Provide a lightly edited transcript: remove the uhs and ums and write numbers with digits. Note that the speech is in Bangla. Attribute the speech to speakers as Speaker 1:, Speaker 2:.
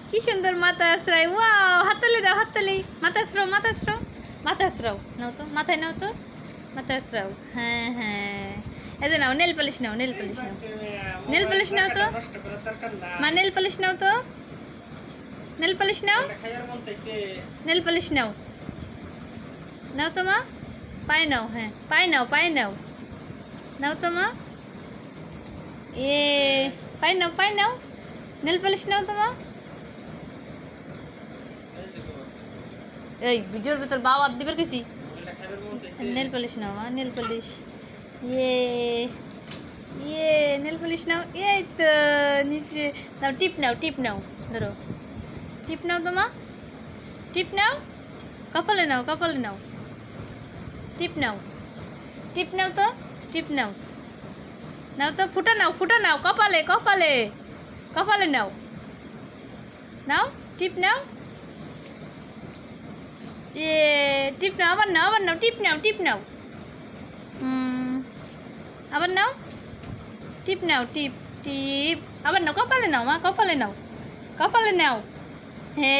Speaker 1: কি সুন্দর মাথা আশ্রয়, ওয়াও, হাততালি দাও, হাততালি, মাথা আশ্রাও, মাথা আশ্রাও, মাথা আশ্রাও, নাও তো, মাথায় নাও তো, মাথা আশ্রাও, হ্যাঁ হ্যাঁ, এই যে নাও, নেল পালিশ নাও, নেল পালিশ নাও, নেল পালিশ নাও তো, মা নেল পালিশ নাও তো, নেল পালিশ নাও, নেল পালিশ নাও, নাও তো মা, পায়ে নাও, হ্যাঁ পায়ে নাও, পায়ে নাও, নাও তো মা, এ পায়ে নাও, পায়ে নাও, নেল পালিশ নাও তো মা। এই ভিডিওর ভিতর বাবা দিবার কিছু নেল পালিশ নাও মা, নেল পালিশ, ইয়ে ইয়ে, নেল পালিশ নাও, এই তো নিচে নাও, টিপ নাও, টিপ নাও, ধরো টিপ নাও তো মা, টিপ নাও, কপালে নাও, কপালে নাও, টিপ নাও, টিপ নাও তো, টিপ নাও, নাও তো, ফুটা নাও, ফুটা নাও, কপালে, কপালে, কপালে নাও, নাও টিপ নাও, এ টিপ নাও, আবার নাও, আবার নাও, টিপ নাও, টিপ নাও, আবার নাও, টিপ নাও, টিপ টিপ, আবার নাও, কপালে নাও মা, কপালে নাও, কপালে নাও, হে